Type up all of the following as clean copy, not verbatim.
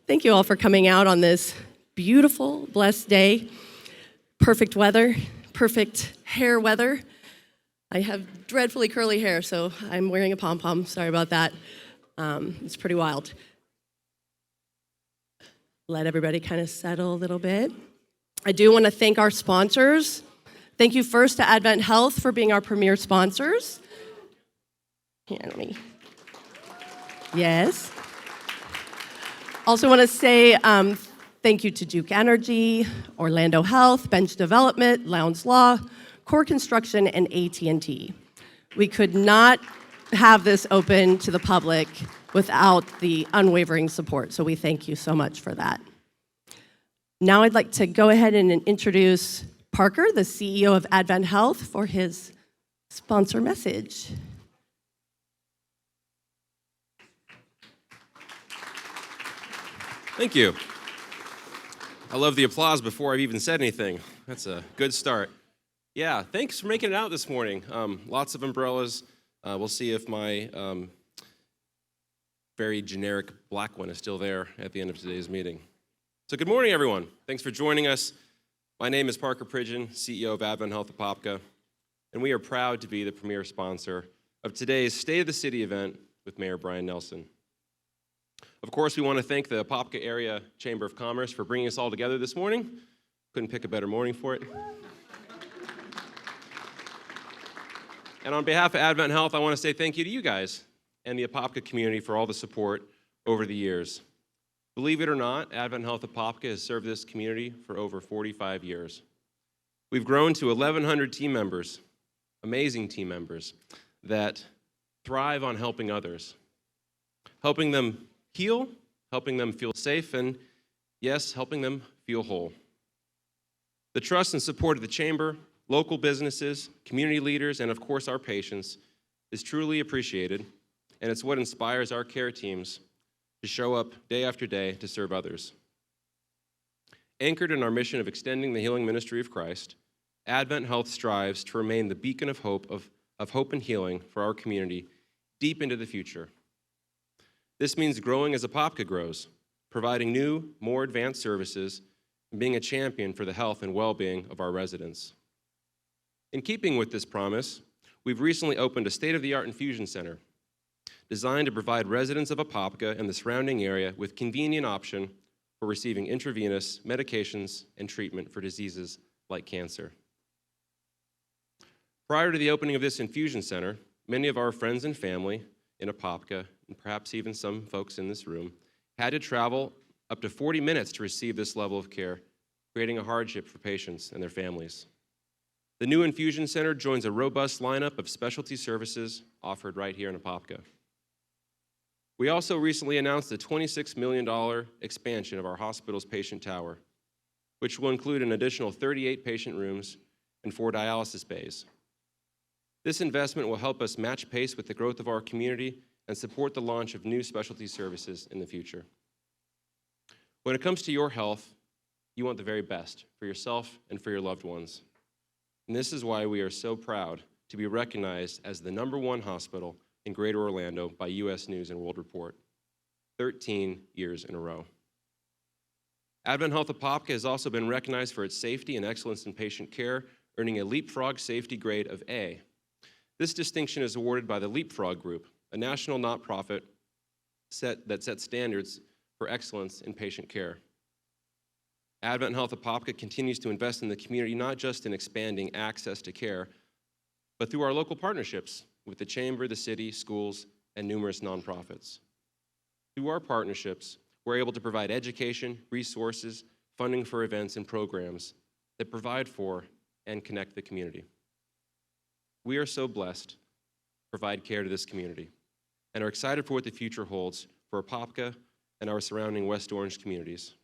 Thank you all for coming out on this beautiful, blessed day. Perfect weather, perfect hair weather. I have dreadfully curly hair, so I'm wearing a pom-pom. Sorry about that. It's pretty wild. Let everybody kind of settle a little bit. I do want to thank our sponsors. Thank you first to Advent Health for being our premier sponsors. Here, let me. Yes. Also want to say thank you to Duke Energy, Orlando Health, Bench Development, Lowndes Law, Core Construction, and AT&T. We could not have this open to the public without the unwavering support, so we thank you so much for that. Now I'd like to go ahead and introduce Parker, the CEO of Advent Health, for his sponsor message. Thank you. I love the applause before I've even said anything. That's a good start. Yeah, thanks for making it out this morning. Lots of umbrellas. We'll see if my very generic black one is still there at the end of today's meeting. So good morning, everyone. Thanks for joining us. My name is Parker Pridgeon, CEO of Advent Health Apopka, and we are proud to be the premier sponsor of today's State of the City event with Mayor Bryan Nelson. Of course, we want to thank the Apopka Area Chamber of Commerce for bringing us all together this morning. Couldn't pick a better morning for it. And on behalf of Advent Health, I want to say thank you to you guys and the Apopka community for all the support over the years. Believe it or not, Advent Health Apopka has served this community for over 45 years. We've grown to 1,100 team members, amazing team members, that thrive on helping others, helping them heal, helping them feel safe, and yes, helping them feel whole. The trust and support of the Chamber, local businesses, community leaders, and of course our patients is truly appreciated, and it's what inspires our care teams to show up day after day to serve others. Anchored in our mission of extending the healing ministry of Christ, Advent Health strives to remain the beacon of hope and healing for our community deep into the future. This means growing as Apopka grows, providing new, more advanced services, and being a champion for the health and well-being of our residents. In keeping with this promise, we've recently opened a state-of-the-art infusion center designed to provide residents of Apopka and the surrounding area with convenient option for receiving intravenous medications and treatment for diseases like cancer. Prior to the opening of this infusion center, many of our friends and family in Apopka, and perhaps even some folks in this room, had to travel up to 40 minutes to receive this level of care, creating a hardship for patients and their families. The new infusion center joins a robust lineup of specialty services offered right here in Apopka. We also recently announced a $26 million expansion of our hospital's patient tower, which will include an additional 38 patient rooms and 4 dialysis bays. This investment will help us match pace with the growth of our community and support the launch of new specialty services in the future. When it comes to your health, you want the very best for yourself and for your loved ones. And this is why we are so proud to be recognized as the #1 hospital in Greater Orlando by U.S. News and World Report, 13 years in a row. Advent Health Apopka has also been recognized for its safety and excellence in patient care, earning a Leapfrog safety grade of A. This distinction is awarded by the Leapfrog Group, a national nonprofit that sets standards for excellence in patient care. Advent Health Apopka continues to invest in the community, not just in expanding access to care, but through our local partnerships with the Chamber, the city, schools, and numerous nonprofits. Through our partnerships, we're able to provide education, resources, funding for events and programs that provide for and connect the community. We are so blessed to provide care to this community and are excited for what the future holds for Apopka and our surrounding West Orange communities.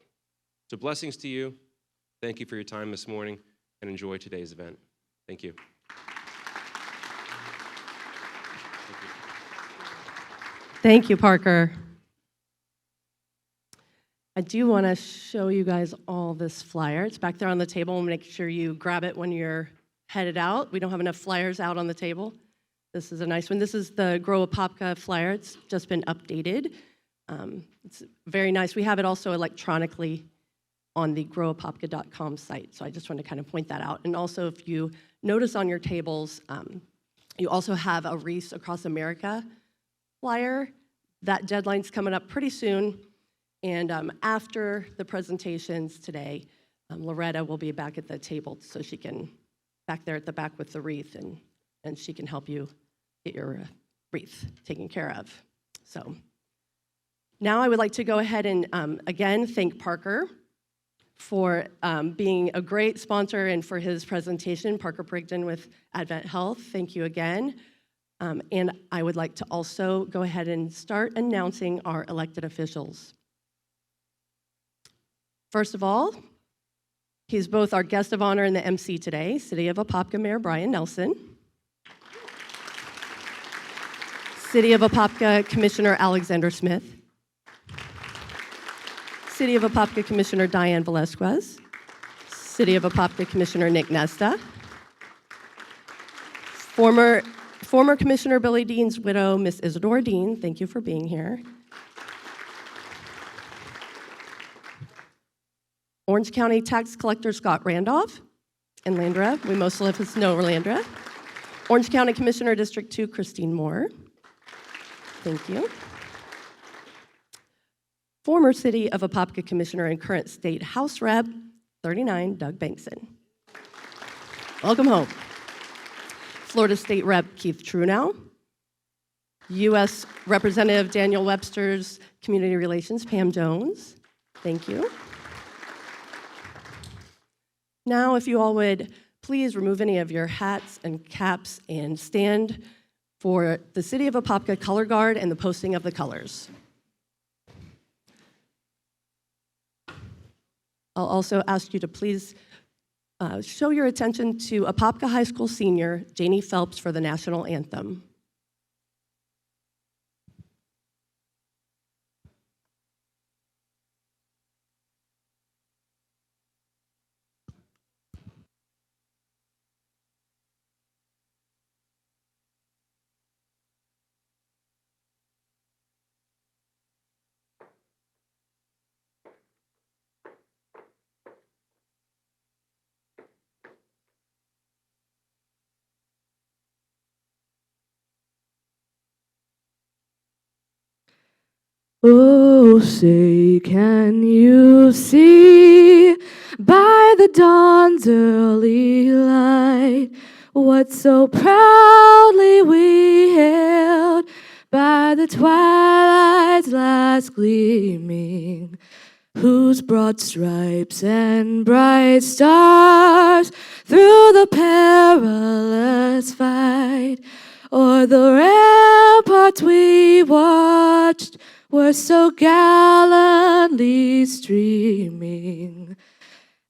So blessings to you. Thank you for your time this morning and enjoy today's event. Thank you. Thank you, Parker. I do want to show you guys all this flyer. It's back there on the table. Make sure you grab it when you're headed out. We don't have enough flyers out on the table. This is a nice one. This is the Grow Apopka flyer. It's just been updated. It's very nice. We have it also electronically on the growapopka.com site, so I just want to kind of point that out. And also, if you notice on your tables, you also have a Wreaths Across America flyer. That deadline's coming up pretty soon, and after the presentations today, Loretta will be back at the table, so she can, back there at the back with the wreath, and she can help you get your wreath taken care of. So now I would like to go ahead and again thank Parker for being a great sponsor and for his presentation, Parker Brigden with Advent Health. Thank you again. And I would like to also go ahead and start announcing our elected officials. First of all, he's both our guest of honor and the MC today, City of Apopka Mayor Bryan Nelson. City of Apopka Commissioner Alexander Smith. City of Apopka Commissioner Diane Velasquez. City of Apopka Commissioner Nick Nesta. Former Commissioner Billy Dean's widow, Miss Isadora Dean, thank you for being here. Orange County Tax Collector Scott Randolph and Landra, we most of us know Landra. Orange County Commissioner District 2, Christine Moore. Thank you. Former City of Apopka Commissioner and current State House Rep 39, Doug Bankson. Welcome home. Florida State Rep Keith Truenow. U.S. Representative Daniel Webster's Community Relations, Pam Jones. Thank you. Now, if you all would please remove any of your hats and caps and stand for the City of Apopka Color Guard and the posting of the colors. I'll also ask you to please show your attention to Apopka High School senior Janie Phelps for the national anthem. Oh, say, can you see by the dawn's early light what so proudly we hailed by the twilight's last gleaming, whose broad stripes and bright stars through the perilous fight o'er the ramparts we watched were so gallantly streaming,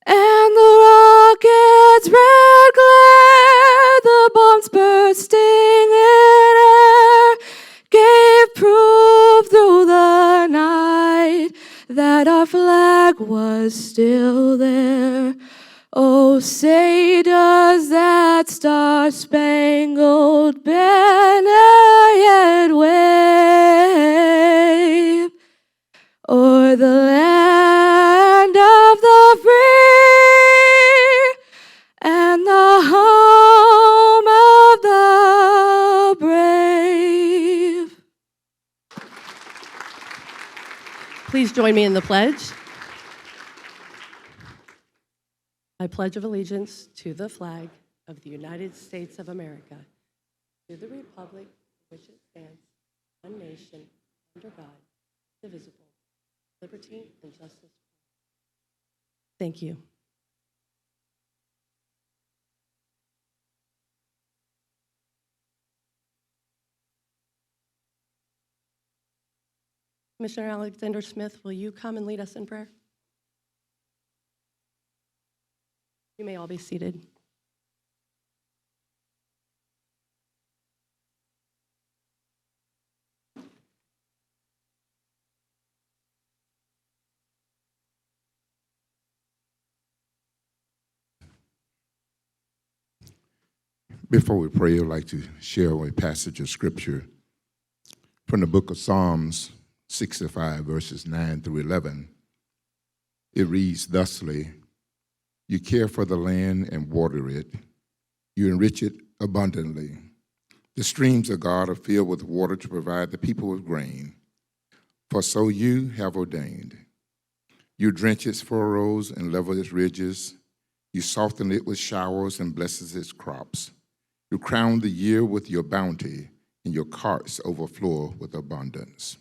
and the rocket's red glare, the bombs bursting in air, gave proof through the night that our flag was still there. Oh, say does that star-spangled banner yet wave o'er the land of the free and the home of the brave? Please join me in the pledge. I pledge of allegiance to the flag of the United States of America, to the republic for which it stands, one nation, under God, indivisible, liberty and justice. Thank you. Commissioner Alexander Smith, will you come and lead us in prayer? You may all be seated. Before we pray, I'd like to share a passage of scripture from the book of Psalms, 65, verses 9 through 11. It reads thusly: You care for the land and water it. You enrich it abundantly. The streams of God are filled with water to provide the people with grain. For so you have ordained. You drench its furrows and level its ridges. You soften it with showers and blesses its crops. You crown the year with your bounty, and your carts overflow with abundance.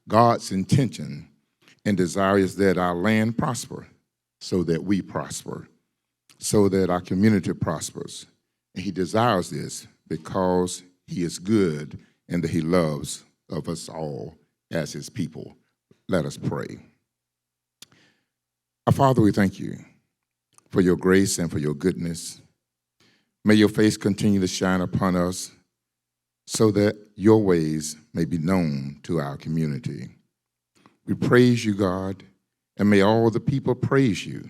God's intention and desire is that our land prosper, so that we prosper, so that our community prospers. And he desires this because he is good and that he loves of us all as his people. Let us pray. Our Father, we thank you for your grace and for your goodness. May your face continue to shine upon us so that your ways may be known to our community. We praise you, God, and may all the people praise you.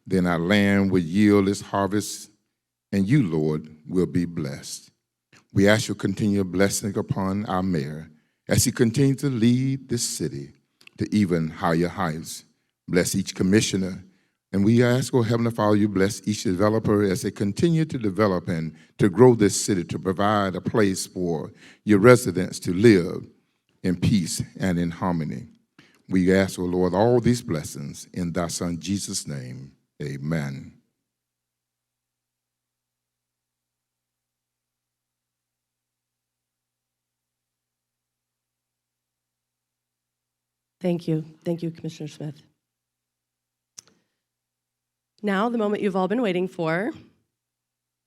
Then our land will yield its harvest, and you, Lord, will be blessed. We ask your continued blessing upon our mayor as he continues to lead this city to even higher heights. Bless each commissioner, and we ask, oh Heavenly Father, you bless each developer as they continue to develop and to grow this city, to provide a place for your residents to live in peace and in harmony. We ask, oh Lord, all these blessings in thy Son Jesus' name. Amen. Thank you. Thank you, Commissioner Smith. Now, the moment you've all been waiting for.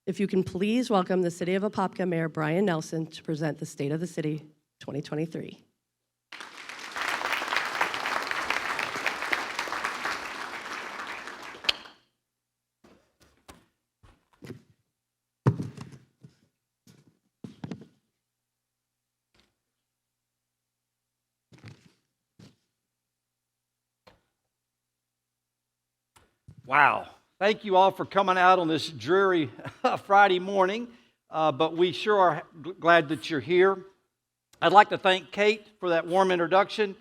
If you can please welcome the City of Apopka Mayor Bryan Nelson to present the State of the City 2023. Wow. Thank you all for coming out on this dreary Friday morning, but we sure are glad that you're here. I'd like to thank Kate for that warm introduction,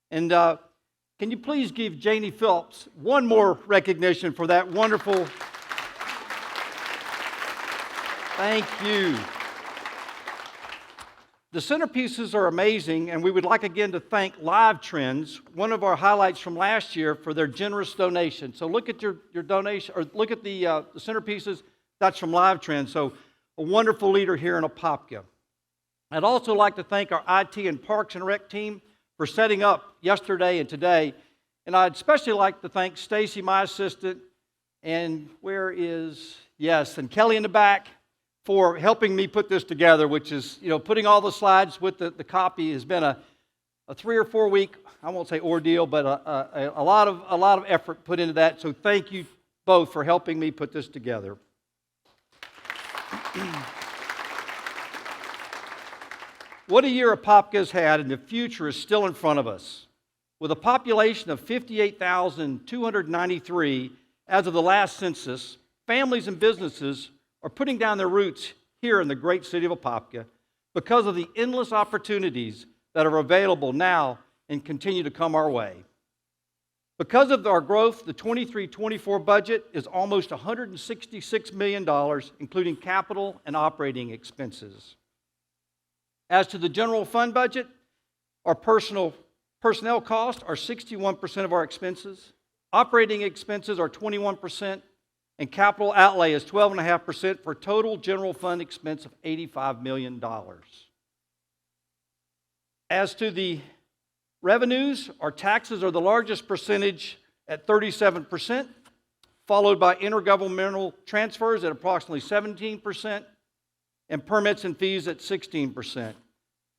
and can you please give Janie Phillips one more recognition for that wonderful... Thank you. The centerpieces are amazing, and we would like again to thank LiveTrends, one of our highlights from last year, for their generous donation. So look at your donation, or look at the centerpieces. That's from LiveTrends. So a wonderful leader here in Apopka. I'd also like to thank our IT and Parks and Rec team for setting up yesterday and today. And I'd especially like to thank Stacy, my assistant, and and Kelly in the back, for helping me put this together, which is, putting all the slides with the copy has been a 3 or 4 week, I won't say ordeal, but a lot of effort put into that. So thank you both for helping me put this together. What a year Apopka's had, and the future is still in front of us. With a population of 58,293 as of the last census, families and businesses are putting down their roots here in the great city of Apopka because of the endless opportunities that are available now and continue to come our way. Because of our growth, the 23-24 budget is almost $166 million, including capital and operating expenses. As to the general fund budget, our personnel costs are 61% of our expenses, operating expenses are 21%, and capital outlay is 12.5% for total general fund expense of $85 million. As to the revenues, our taxes are the largest percentage at 37%, followed by intergovernmental transfers at approximately 17%, and permits and fees at 16%,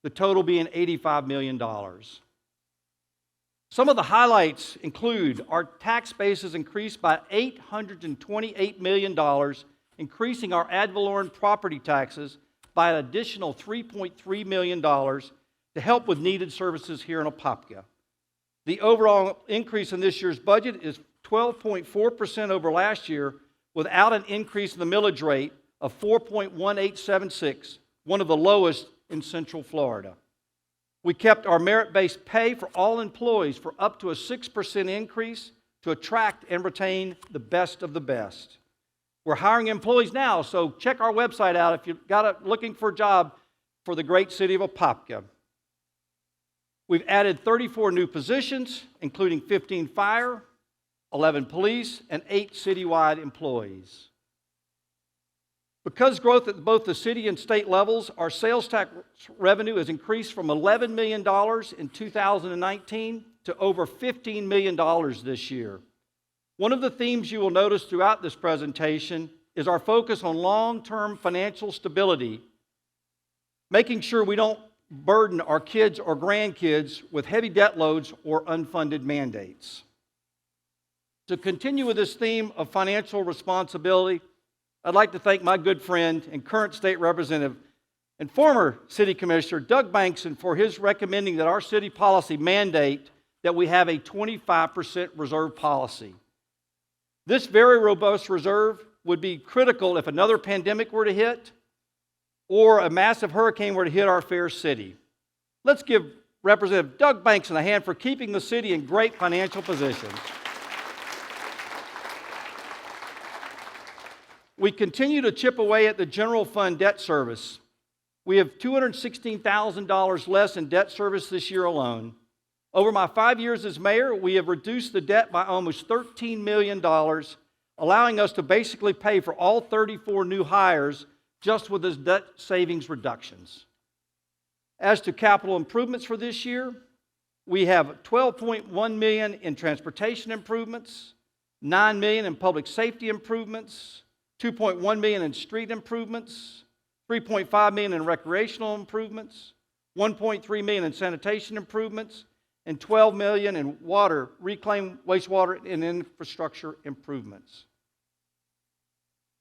the total being $85 million. Some of the highlights include our tax base has increased by $828 million, increasing our ad valorem property taxes by an additional $3.3 million to help with needed services here in Apopka. The overall increase in this year's budget is 12.4% over last year, without an increase in the millage rate of 4.1876, one of the lowest in Central Florida. We kept our merit-based pay for all employees for up to a 6% increase to attract and retain the best of the best. We're hiring employees now, so check our website out if you're looking for a job for the great city of Apopka. We've added 34 new positions, including 15 fire, 11 police, and 8 citywide employees. Because growth at both the city and state levels, our sales tax revenue has increased from $11 million in 2019 to over $15 million this year. One of the themes you will notice throughout this presentation is our focus on long-term financial stability, making sure we don't burden our kids or grandkids with heavy debt loads or unfunded mandates. To continue with this theme of financial responsibility, I'd like to thank my good friend and current state representative and former city commissioner Doug Bankson for his recommending that our city policy mandate that we have a 25% reserve policy. This very robust reserve would be critical if another pandemic were to hit or a massive hurricane were to hit our fair city. Let's give Representative Doug Bankson a hand for keeping the city in great financial position. We continue to chip away at the general fund debt service. We have $216,000 less in debt service this year alone. Over my 5 years as mayor, we have reduced the debt by almost $13 million, allowing us to basically pay for all 34 new hires just with those debt savings reductions. As to capital improvements for this year, we have $12.1 million in transportation improvements, $9 million in public safety improvements, $2.1 million in street improvements, $3.5 million in recreational improvements, $1.3 million in sanitation improvements, and $12 million in water, reclaimed wastewater, and infrastructure improvements.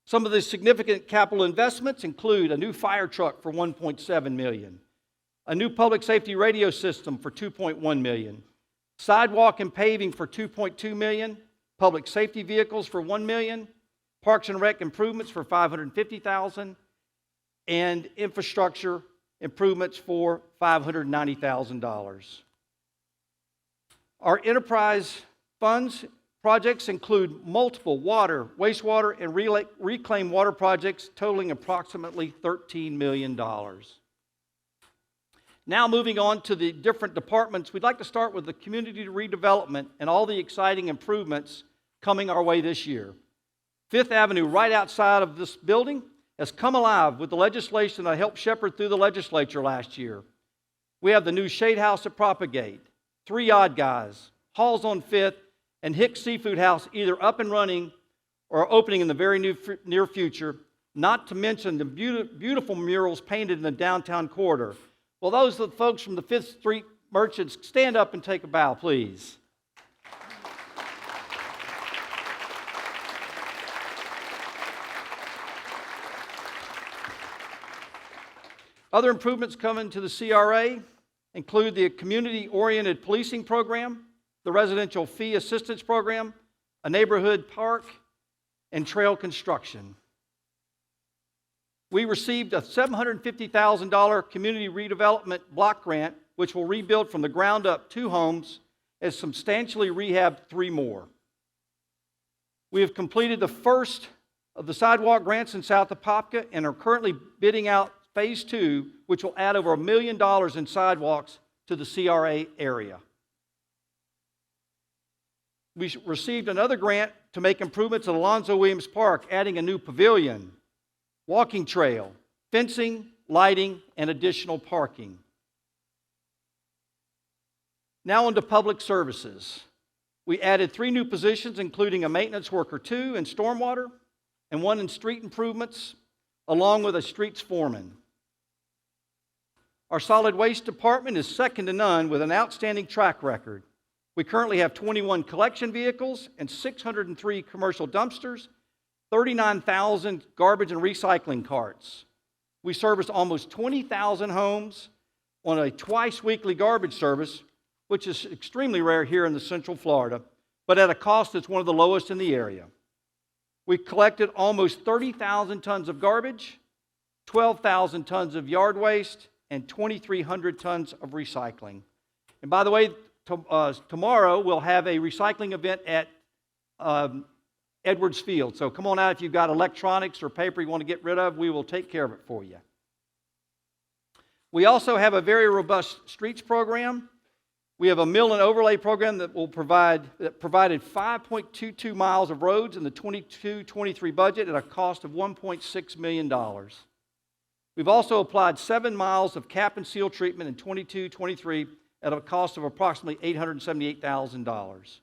Some of the significant capital investments include a new fire truck for $1.7 million, a new public safety radio system for $2.1 million, sidewalk and paving for $2.2 million, public safety vehicles for $1 million, Parks and Rec improvements for $550,000, and infrastructure improvements for $590,000. Our enterprise funds projects include multiple water, wastewater, and reclaimed water projects totaling approximately $13 million. Now moving on to the different departments, we'd like to start with the community redevelopment and all the exciting improvements coming our way this year. Fifth Avenue, right outside of this building, has come alive with the legislation that I helped shepherd through the legislature last year. We have the new Shade House at Propagate, 3 Odd Guys, Halls on 5th, and Hicks Seafood House either up and running or opening in the very near future, not to mention the beautiful murals painted in the downtown corridor. Well, those are the folks from the 5th Street merchants. Stand up and take a bow, please. Other improvements coming to the CRA include the community-oriented policing program, the residential fee assistance program, a neighborhood park, and trail construction. We received a $750,000 community redevelopment block grant, which will rebuild from the ground up 2 homes and substantially rehab 3 more. We have completed the first of the sidewalk grants in South Apopka and are currently bidding out Phase 2, which will add over $1 million in sidewalks to the CRA area. We received another grant to make improvements at Alonzo Williams Park, adding a new pavilion, walking trail, fencing, lighting, and additional parking. Now on to public services. We added 3 new positions, including a maintenance worker 2 in stormwater and 1 in street improvements, along with a streets foreman. Our solid waste department is second to none with an outstanding track record. We currently have 21 collection vehicles and 603 commercial dumpsters, 39,000 garbage and recycling carts. We service almost 20,000 homes on a twice-weekly garbage service, which is extremely rare here in the Central Florida, but at a cost that's one of the lowest in the area. We collected almost 30,000 tons of garbage, 12,000 tons of yard waste, and 2,300 tons of recycling. And by the way, tomorrow we'll have a recycling event at Edwards Field. So come on out if you've got electronics or paper you want to get rid of. We will take care of it for you. We also have a very robust streets program. We have a mill and overlay program that provided 5.22 miles of roads in the 22-23 budget at a cost of $1.6 million. We've also applied 7 miles of cap and seal treatment in 22-23 at a cost of approximately $878,000.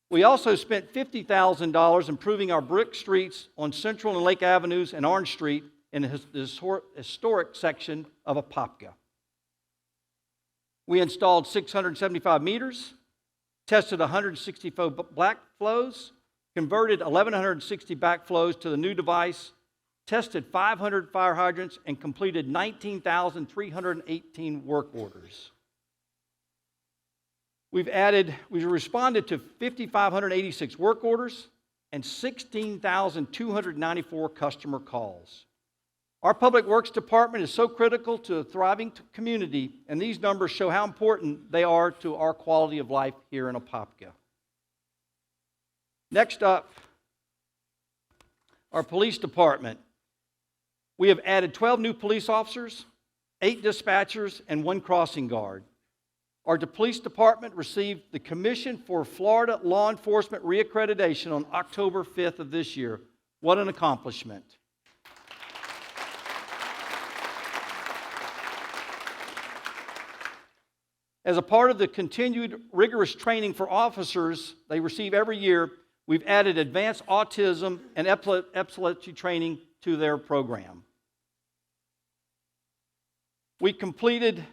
We also spent $50,000 improving our brick streets on Central and Lake Avenues and Orange Street in the historic section of Apopka. We installed 675 meters, tested 164 black flows, converted 1,160 backflows to the new device, tested 500 fire hydrants, and completed 19,318 work orders. We've responded to 5,586 work orders and 16,294 customer calls. Our Public Works Department is so critical to a thriving community, and these numbers show how important they are to our quality of life here in Apopka. Next up, our police department. We have added 12 new police officers, 8 dispatchers, and 1 crossing guard. Our police department received the Commission for Florida Law Enforcement Reaccreditation on October 5th of this year. What an accomplishment. As a part of the continued rigorous training for officers they receive every year, we've added advanced autism and epilepsy training to their program. We completed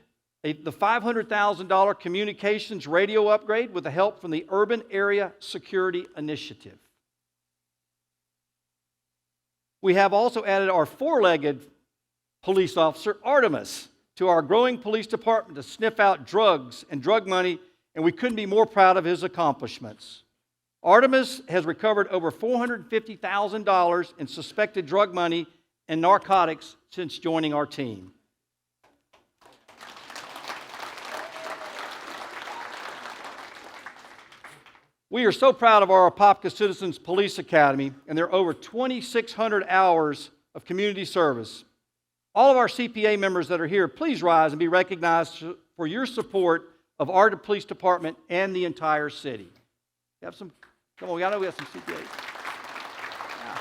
the $500,000 communications radio upgrade with the help from the Urban Area Security Initiative. We have also added our 4-legged police officer, Artemis, to our growing police department to sniff out drugs and drug money, and we couldn't be more proud of his accomplishments. Artemis has recovered over $450,000 in suspected drug money and narcotics since joining our team. We are so proud of our Apopka Citizens Police Academy and their over 2,600 hours of community service. All of our CPA members that are here, please rise and be recognized for your support of our police department and the entire city. You have some, come on, I know we have some CPAs. Yeah.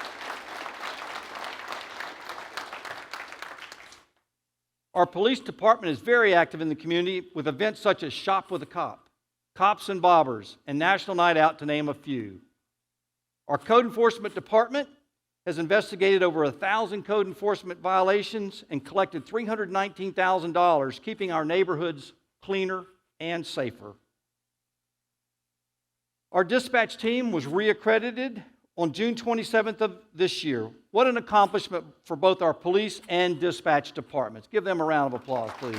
Our police department is very active in the community with events such as Shop with a Cop, Cops and Bobbers, and National Night Out, to name a few. Our code enforcement department has investigated over 1,000 code enforcement violations and collected $319,000, keeping our neighborhoods cleaner and safer. Our dispatch team was reaccredited on June 27th of this year. What an accomplishment for both our police and dispatch departments. Give them a round of applause, please.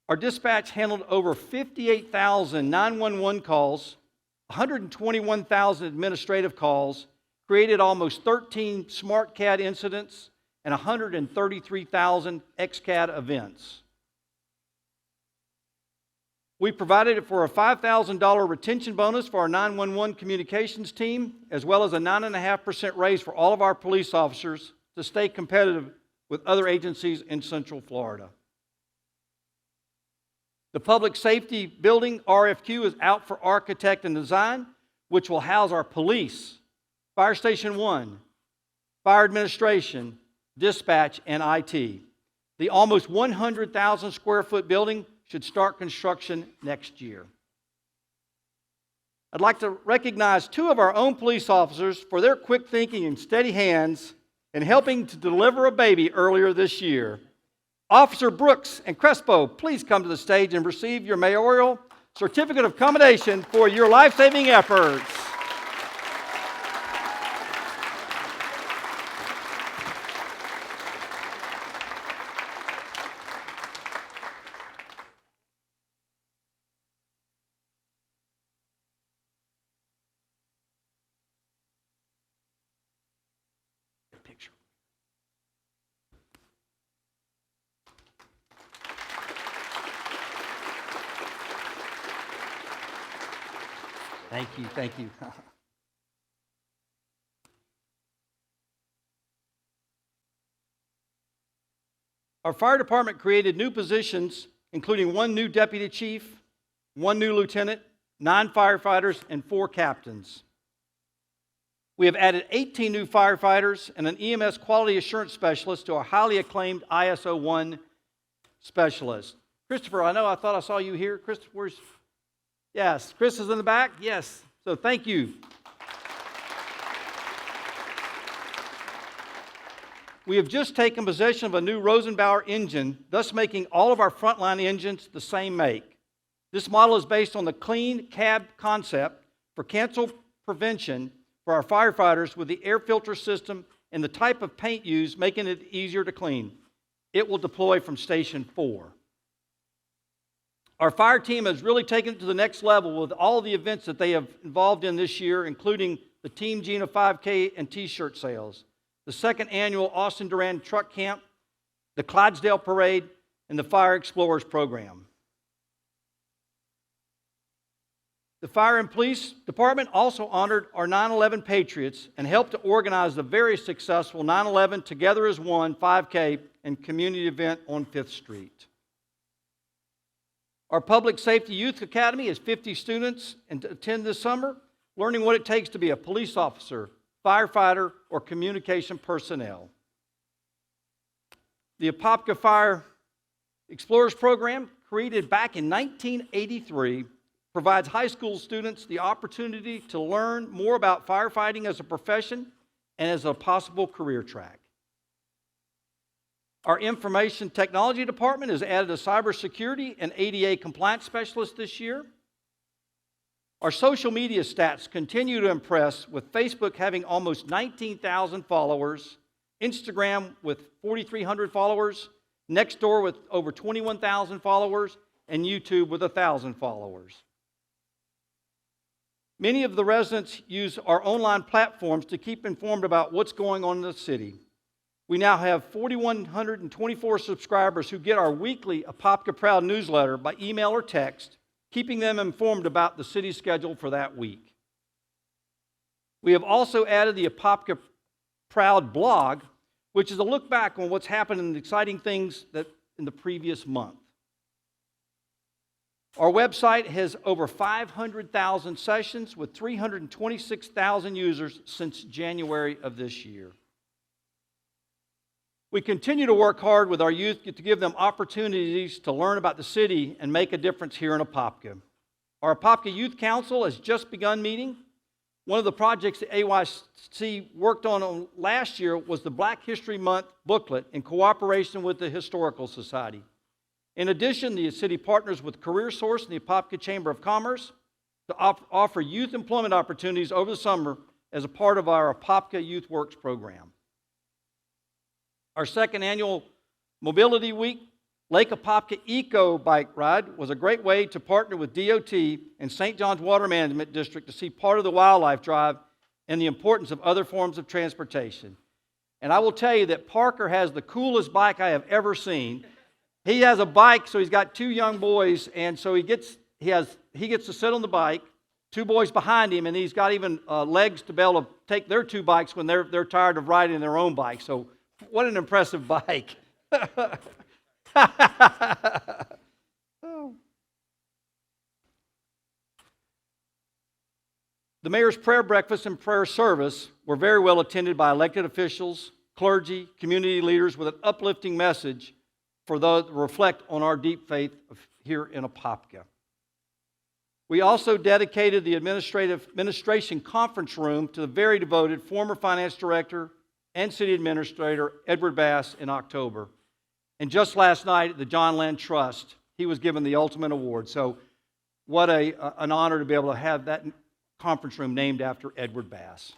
Our dispatch handled over 58,000 911 calls, 121,000 administrative calls, created almost 13 smart CAD incidents, and 133,000 XCAD events. We provided it for a $5,000 retention bonus for our 911 communications team, as well as a 9.5% raise for all of our police officers to stay competitive with other agencies in Central Florida. The Public Safety Building RFQ is out for architect and design, which will house our police, Fire Station 1, Fire Administration, Dispatch, and IT. The almost 100,000 square foot building should start construction next year. I'd like to recognize 2 of our own police officers for their quick thinking and steady hands in helping to deliver a baby earlier this year. Officer Brooks and Crespo, please come to the stage and receive your mayoral certificate of commendation for your life-saving efforts. Thank you, thank you. Our fire department created new positions, including 1 new deputy chief, 1 new lieutenant, 9 firefighters, and 4 captains. We have added 18 new firefighters and an EMS quality assurance specialist to our highly acclaimed ISO 1 specialist. Christopher, I thought I saw you here. Christopher, yes, Chris is in the back? Yes, so thank you. We have just taken possession of a new Rosenbauer engine, thus making all of our frontline engines the same make. This model is based on the clean cab concept for cancel prevention for our firefighters with the air filter system and the type of paint used, making it easier to clean. It will deploy from Station 4. Our fire team has really taken it to the next level with all the events that they have involved in this year, including the Team Gina 5K and T-shirt sales, the 2nd annual Austin Durand Truck Camp, the Clydesdale Parade, and the Fire Explorers program. The Fire and Police Department also honored our 9/11 Patriots and helped to organize the very successful 9/11 Together as One 5K and community event on 5th Street. Our Public Safety Youth Academy has 50 students and attend this summer, learning what it takes to be a police officer, firefighter, or communication personnel. The Apopka Fire Explorers program, created back in 1983, provides high school students the opportunity to learn more about firefighting as a profession and as a possible career track. Our Information Technology Department has added a cybersecurity and ADA compliance specialist this year. Our social media stats continue to impress, with Facebook having almost 19,000 followers, Instagram with 4,300 followers, Nextdoor with over 21,000 followers, and YouTube with 1,000 followers. Many of the residents use our online platforms to keep informed about what's going on in the city. We now have 4,124 subscribers who get our weekly Apopka Proud newsletter by email or text, keeping them informed about the city's schedule for that week. We have also added the Apopka Proud blog, which is a look back on what's happened and the exciting things that in the previous month. Our website has over 500,000 sessions with 326,000 users since January of this year. We continue to work hard with our youth to give them opportunities to learn about the city and make a difference here in Apopka. Our Apopka Youth Council has just begun meeting. One of the projects that AYC worked on last year was the Black History Month booklet in cooperation with the Historical Society. In addition, the city partners with CareerSource and the Apopka Chamber of Commerce to offer youth employment opportunities over the summer as a part of our Apopka Youth Works program. Our 2nd annual Mobility Week, Lake Apopka Eco Bike Ride, was a great way to partner with DOT and St. John's Water Management District to see part of the wildlife drive and the importance of other forms of transportation. And I will tell you that Parker has the coolest bike I have ever seen. He has a bike, so he's got 2 young boys, and so he gets to sit on the bike, 2 boys behind him, and he's got even legs to be able to take their 2 bikes when they're tired of riding their own bike. So what an impressive bike. The mayor's prayer breakfast and prayer service were very well attended by elected officials, clergy, community leaders with an uplifting message for those that reflect on our deep faith here in Apopka. We also dedicated the administration conference room to the very devoted former finance director and city administrator Edward Bass in October. And just last night at the John Land Trust, he was given the ultimate award. So what an honor to be able to have that conference room named after Edward Bass.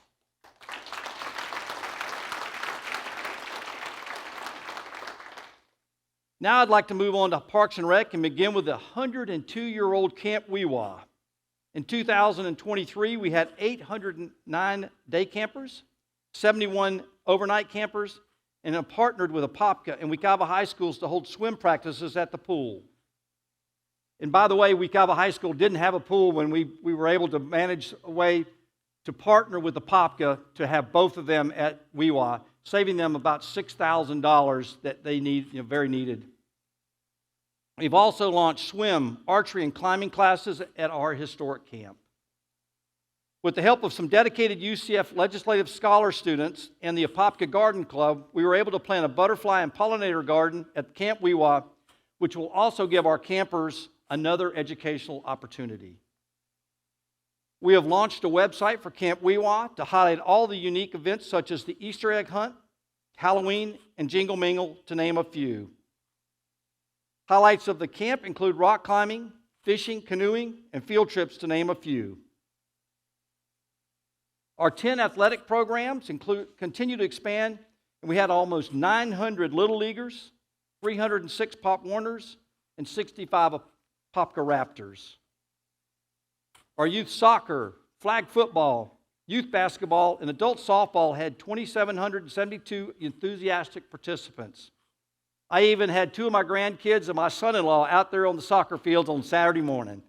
Now I'd like to move on to Parks and Rec and begin with the 102-year-old Camp Weewa. In 2023, we had 809 day campers, 71 overnight campers, and have partnered with Apopka and Wekiva High Schools to hold swim practices at the pool. And by the way, Wekiva High School didn't have a pool when we were able to manage a way to partner with Apopka to have both of them at WeWa, saving them about $6,000 that they need, very needed. We've also launched swim, archery, and climbing classes at our historic camp. With the help of some dedicated UCF legislative scholar students and the Apopka Garden Club, we were able to plant a butterfly and pollinator garden at Camp WeWa, which will also give our campers another educational opportunity. We have launched a website for Camp WeWa to highlight all the unique events such as the Easter egg hunt, Halloween, and Jingle Mingle, to name a few. Highlights of the camp include rock climbing, fishing, canoeing, and field trips, to name a few. Our 10 athletic programs continue to expand, and we had almost 900 Little Leaguers, 306 Pop Warners, and 65 Apopka Raptors. Our youth soccer, flag football, youth basketball, and adult softball had 2,772 enthusiastic participants. I even had 2 of my grandkids and my son-in-law out there on the soccer fields on Saturday morning.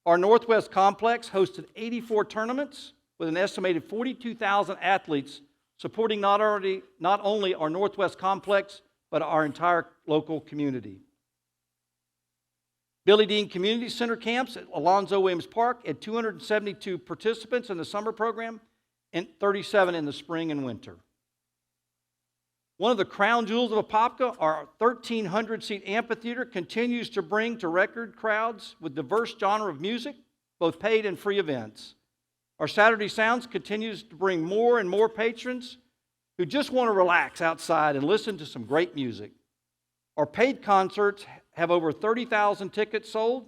Our Northwest Complex hosted 84 tournaments with an estimated 42,000 athletes, supporting not only our Northwest Complex, but our entire local community. Billy Dean Community Center camps at Alonzo Williams Park had 272 participants in the summer program and 37 in the spring and winter. One of the crown jewels of Apopka, our 1,300-seat amphitheater, continues to bring to record crowds with diverse genre of music, both paid and free events. Our Saturday Sounds continues to bring more and more patrons who just want to relax outside and listen to some great music. Our paid concerts have over 30,000 tickets sold,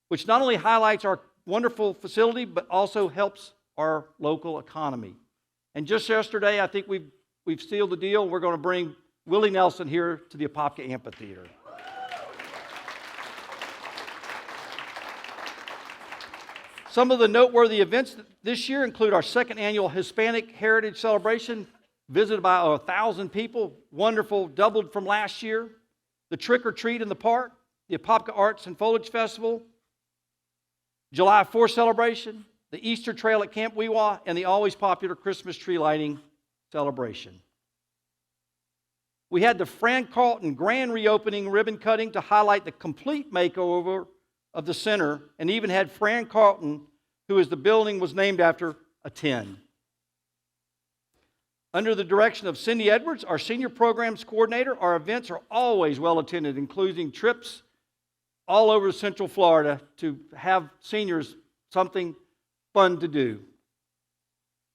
which not only highlights our wonderful facility, but also helps our local economy. And just yesterday, I think we've sealed the deal. We're going to bring Willie Nelson here to the Apopka Amphitheater. Some of the noteworthy events this year include our second annual Hispanic Heritage Celebration, visited by 1,000 people, wonderful, doubled from last year. The Trick or Treat in the Park, the Apopka Arts and Foliage Festival, July 4th celebration, the Easter Trail at Camp WeWa, and the always popular Christmas tree lighting celebration. We had the Fran Carlton grand reopening ribbon cutting to highlight the complete makeover of the center, and even had Fran Carlton, who is the building was named after, attend. Under the direction of Cindy Edwards, our senior programs coordinator, our events are always well attended, including trips all over Central Florida to have seniors something fun to do.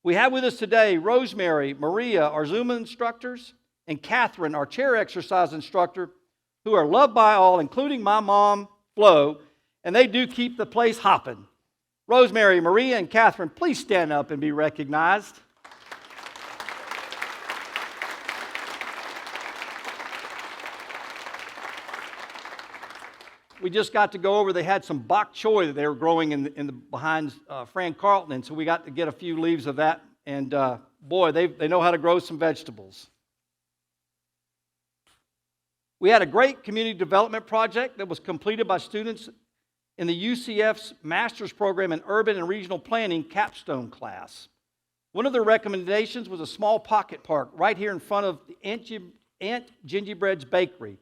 We have with us today Rosemary, Maria, our Zumba instructors, and Catherine, our chair exercise instructor, who are loved by all, including my mom, Flo, and they do keep the place hopping. Rosemary, Maria, and Catherine, please stand up and be recognized. We just got to go over, they had some bok choy that they were growing behind Fran Carlton, and so we got to get a few leaves of that, and boy, they know how to grow some vegetables. We had a great community development project that was completed by students in the UCF's Master's Program in Urban and Regional Planning capstone class. One of their recommendations was a small pocket park right here in front of the Aunt Gingerbread's Bakery.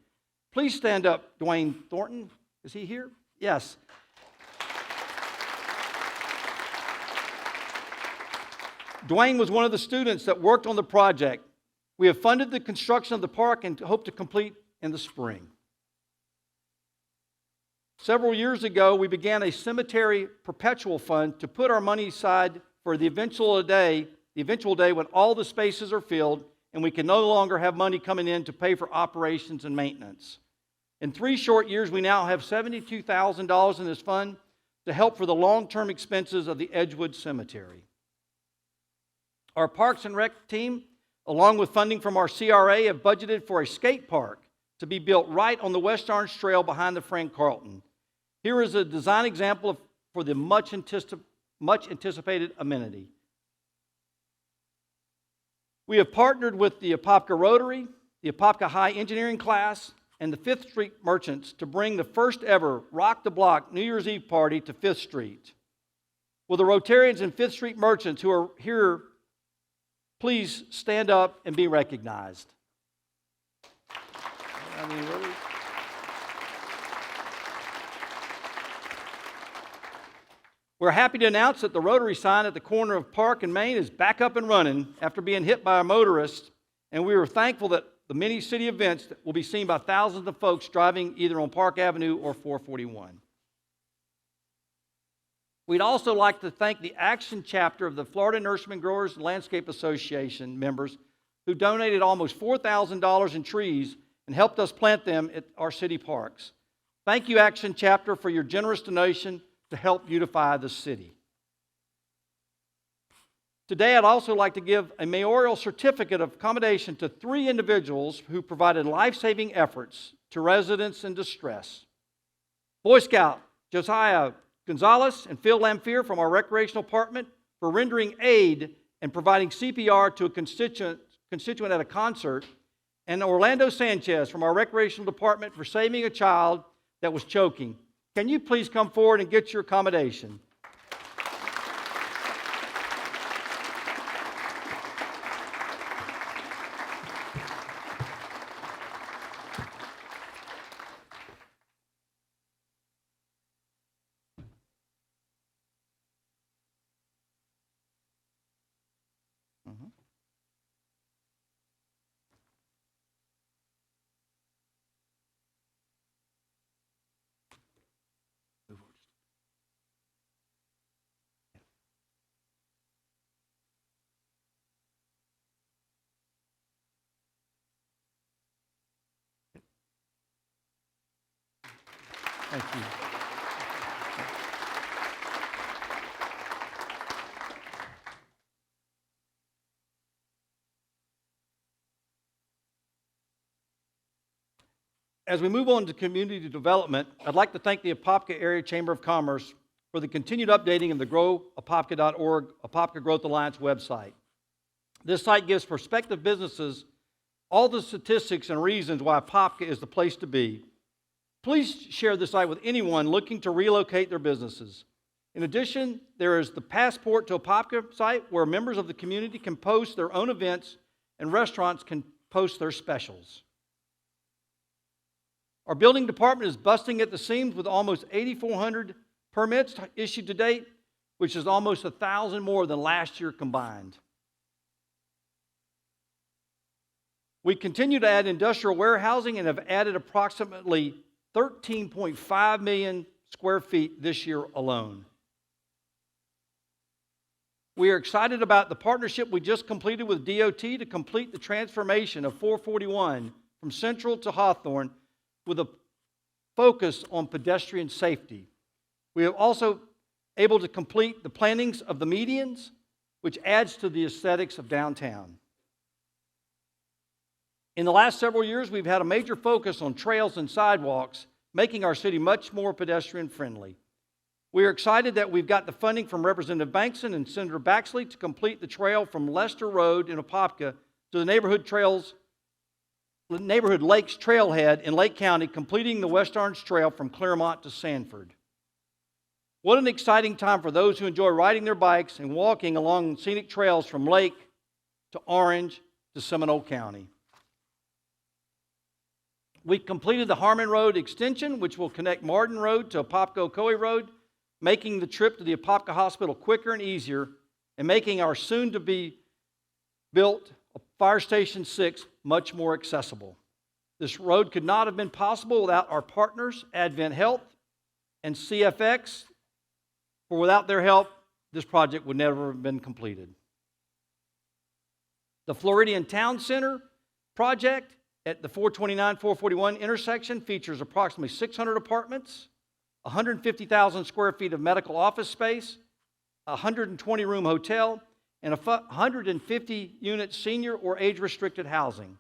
Please stand up, Dwayne Thornton. Is he here? Yes. Dwayne was one of the students that worked on the project. We have funded the construction of the park and hope to complete in the spring. Several years ago, we began a cemetery perpetual fund to put our money aside for the eventual day when all the spaces are filled and we can no longer have money coming in to pay for operations and maintenance. In 3 short years, we now have $72,000 in this fund to help for the long-term expenses of the Edgewood Cemetery. Our Parks and Rec team, along with funding from our CRA, have budgeted for a skate park to be built right on the West Orange Trail behind the Frank Carlton. Here is a design example for the much anticipated amenity. We have partnered with the Apopka Rotary, the Apopka High Engineering class, and the 5th Street merchants to bring the first ever Rock the Block New Year's Eve party to 5th Street. Will the Rotarians and 5th Street merchants who are here please stand up and be recognized? I mean, really? We're happy to announce that the Rotary sign at the corner of Park and Main is back up and running after being hit by a motorist, and we are thankful that the many city events will be seen by thousands of folks driving either on Park Avenue or 441. We'd also like to thank the Action Chapter of the Florida Nurserymen Growers and Landscape Association members who donated almost $4,000 in trees and helped us plant them at our city parks. Thank you, Action Chapter, for your generous donation to help beautify the city. Today, I'd also like to give a mayoral certificate of commendation to 3 individuals who provided life-saving efforts to residents in distress. Boy Scout Josiah Gonzalez and Phil Lamphere from our recreational department for rendering aid and providing CPR to a constituent at a concert, and Orlando Sanchez from our recreational department for saving a child that was choking. Can you please come forward and get your accommodation? Thank you. As we move on to community development, I'd like to thank the Apopka Area Chamber of Commerce for the continued updating of the growapopka.org Apopka Growth Alliance website. This site gives prospective businesses all the statistics and reasons why Apopka is the place to be. Please share this site with anyone looking to relocate their businesses. In addition, there is the Passport to Apopka site where members of the community can post their own events and restaurants can post their specials. Our building department is busting at the seams with almost 8,400 permits issued to date, which is almost 1,000 more than last year combined. We continue to add industrial warehousing and have added approximately 13.5 million square feet this year alone. We are excited about the partnership we just completed with DOT to complete the transformation of 441 from Central to Hawthorne with a focus on pedestrian safety. We have also able to complete the plantings of the medians, which adds to the aesthetics of downtown. In the last several years, we've had a major focus on trails and sidewalks, making our city much more pedestrian friendly. We are excited that we've got the funding from Representative Bankson and Senator Baxley to complete the trail from Lester Road in Apopka to the Neighborhood Lakes Trailhead in Lake County, completing the West Orange Trail from Claremont to Sanford. What an exciting time for those who enjoy riding their bikes and walking along scenic trails from Lake to Orange to Seminole County. We completed the Harmon Road extension, which will connect Martin Road to Apopka-Ocoee Road, making the trip to the Apopka Hospital quicker and easier, and making our soon-to-be-built Fire Station 6 much more accessible. This road could not have been possible without our partners, Advent Health and CFX, for without their help, this project would never have been completed. The Floridian Town Center project at the 429-441 intersection features approximately 600 apartments, 150,000 square feet of medical office space, a 120-room hotel, and 150-unit senior or age-restricted housing.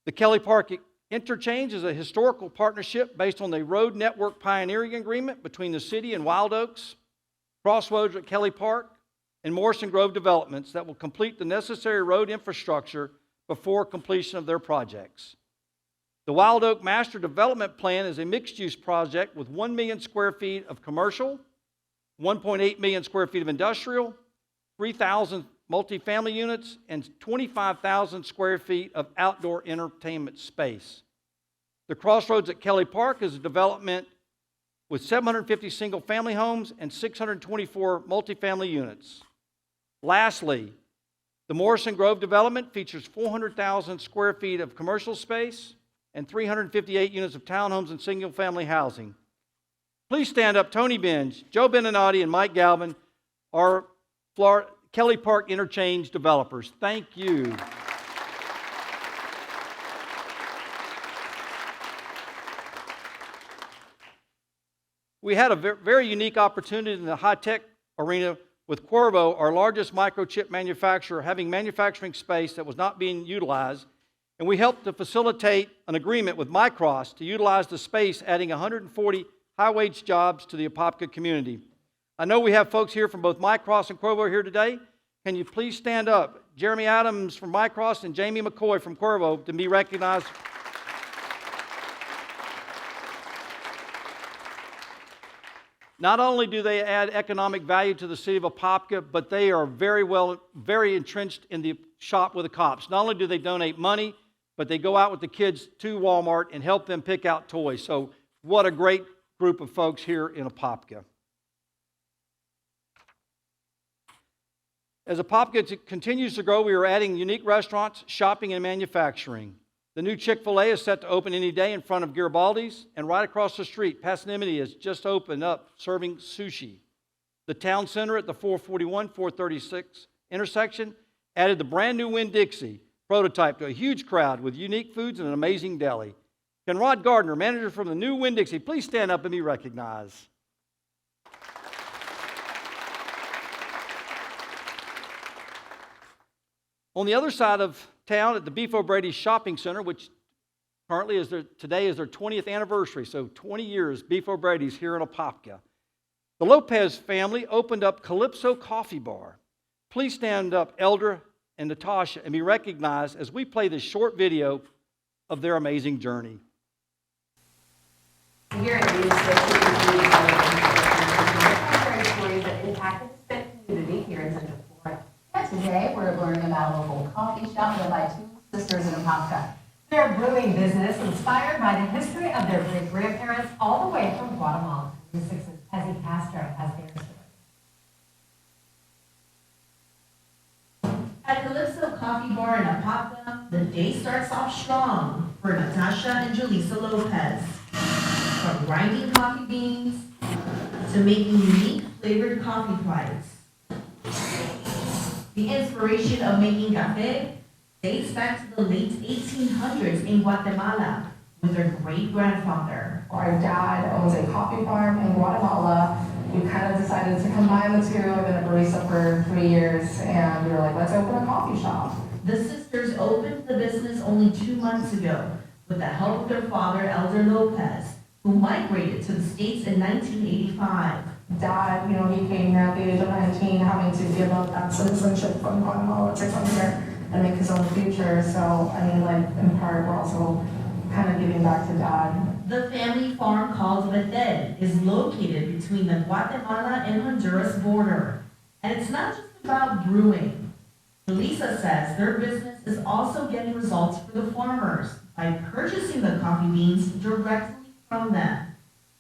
The Kelly Park Interchange is a historical partnership based on the Road Network Pioneering Agreement between the city and Wild Oaks, Crossroads at Kelly Park, and Morrison Grove Developments that will complete the necessary road infrastructure before completion of their projects. The Wild Oak Master Development Plan is a mixed-use project with 1 million square feet of commercial, 1.8 million square feet of industrial, 3,000 multifamily units, and 25,000 square feet of outdoor entertainment space. The Crossroads at Kelly Park is a development with 750 single-family homes and 624 multifamily units. Lastly, the Morrison Grove development features 400,000 square feet of commercial space and 358 units of townhomes and single-family housing. Please stand up, Tony Binge, Joe Beninati, and Mike Galvin, our Kelly Park Interchange developers. Thank you. We had a very unique opportunity in the high-tech arena with Qorvo, our largest microchip manufacturer, having manufacturing space that was not being utilized, and we helped to facilitate an agreement with Micros to utilize the space, adding 140 high-wage jobs to the Apopka community. I know we have folks here from both Micros and Qorvo here today. Can you please stand up? Jeremy Adams from Micros and Jamie McCoy from Qorvo to be recognized. Not only do they add economic value to the city of Apopka, but they are very entrenched in the shop with the cops. Not only do they donate money, but they go out with the kids to Walmart and help them pick out toys. So what a great group of folks here in Apopka. As Apopka continues to grow, we are adding unique restaurants, shopping, and manufacturing. The new Chick-fil-A is set to open any day in front of Garibaldi's, and right across the street, Passanimity has just opened up serving sushi. The town center at the 441-436 intersection added the brand new Winn-Dixie prototype to a huge crowd with unique foods and an amazing deli. Can Rod Gardner, manager from the new Winn-Dixie, please stand up and be recognized? On the other side of town at the Beef O'Brady's Shopping Center, which currently today is their 20th anniversary, so 20 years Beef O'Brady's here in Apopka. The Lopez family opened up Calypso Coffee Bar. Please stand up, Elder and Natasha, and be recognized as we play this short video of their amazing journey. Here it is that stories that impact the Hispanic community here in Central Florida. Today, we're learning about a local coffee shop led by two sisters in Apopka. They're a brewing business inspired by the history of their great-grandparents all the way from Guatemala. The six's Pezzi Castro has their story. At Calypso Coffee Bar in Apopka, the day starts off strong for Natasha and Julissa Lopez. From grinding coffee beans to making unique flavored coffee flights. The inspiration of making café dates back to the late 1800s in Guatemala with their great-grandfather. Our dad owns a coffee farm in Guatemala. We kind of decided to combine the two. I've been a barista for 3 years, and we were like, let's open a coffee shop. The sisters opened the business only 2 months ago with the help of their father, Elder Lopez, who migrated to the States in 1985. Dad, he came here at the age of 19, having to give up that citizenship from Guatemala to come here and make his own future. So, in part, we're also kind of giving back to Dad. The family farm called Bethel is located between the Guatemala and Honduras border. And it's not just about brewing. Lisa says their business is also getting results for the farmers by purchasing the coffee beans directly from them.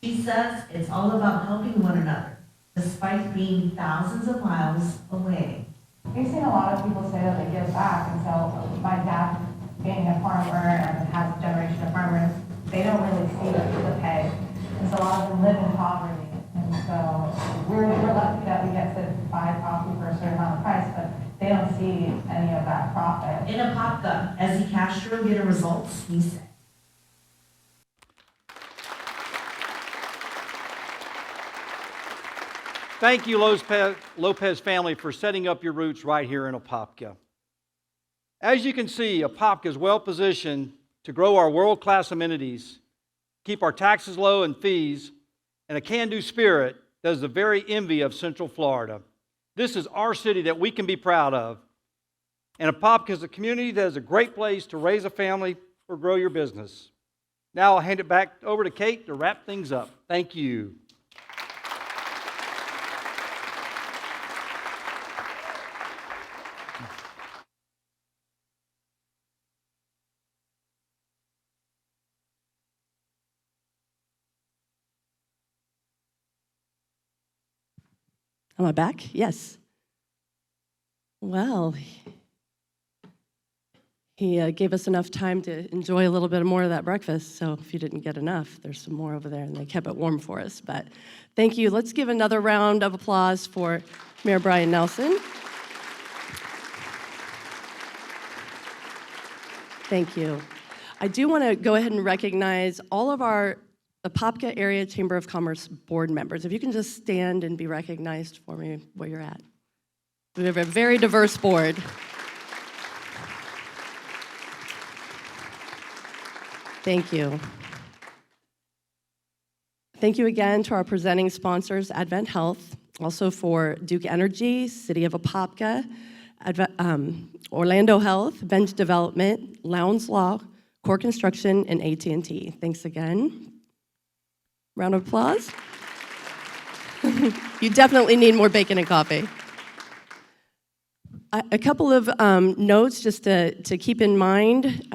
She says it's all about helping one another, despite being thousands of miles away. We've seen a lot of people say that they give back, and so my dad being a farmer and has a generation of farmers, they don't really see the pay. And so a lot of them live in poverty. And so we're lucky that we get to buy coffee for a certain amount of price, but they don't see any of that profit. In Apopka, as the Castro get results, he said. Thank you, Lopez family, for setting up your roots right here in Apopka. As you can see, Apopka is well positioned to grow our world-class amenities, keep our taxes low and fees, and a can-do spirit that is the very envy of Central Florida. This is our city that we can be proud of. And Apopka is a community that is a great place to raise a family or grow your business. Now I'll hand it back over to Kate to wrap things up. Thank you. Am I back? Yes. Well, he gave us enough time to enjoy a little bit more of that breakfast, so if you didn't get enough, there's some more over there, and they kept it warm for us. But thank you. Let's give another round of applause for Mayor Bryan Nelson. Thank you. I do want to go ahead and recognize all of our Apopka Area Chamber of Commerce board members. If you can just stand and be recognized for me where you're at. We have a very diverse board. Thank you. Thank you again to our presenting sponsors, Advent Health, also for Duke Energy, City of Apopka, Orlando Health, Bench Development, Lowndes Law, Core Construction, and AT&T. Thanks again. Round of applause. You definitely need more bacon and coffee. A couple of notes just to keep in mind.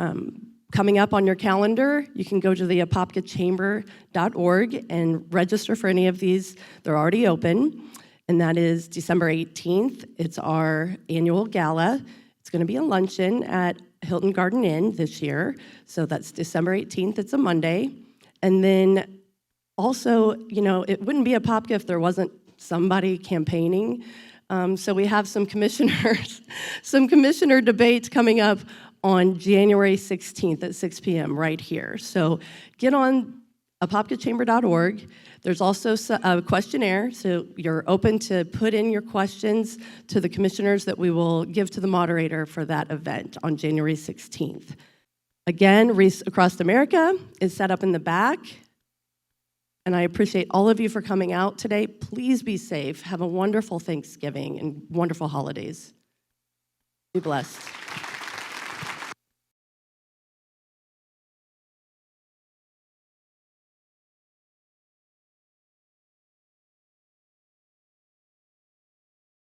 Coming up on your calendar, you can go to the apopkachamber.org and register for any of these. They're already open, and that is December 18th. It's our annual gala. It's going to be a luncheon at Hilton Garden Inn this year, so that's December 18th. It's a Monday. And then also, you know, it wouldn't be Apopka if there wasn't somebody campaigning. So we have some commissioner debates coming up on January 16th at 6 p.m. right here. So get on apopkachamber.org. There's also a questionnaire, so you're open to put in your questions to the commissioners that we will give to the moderator for that event on January 16th. Again, Reese Across America is set up in the back. And I appreciate all of you for coming out today. Please be safe. Have a wonderful Thanksgiving and wonderful holidays. Be blessed.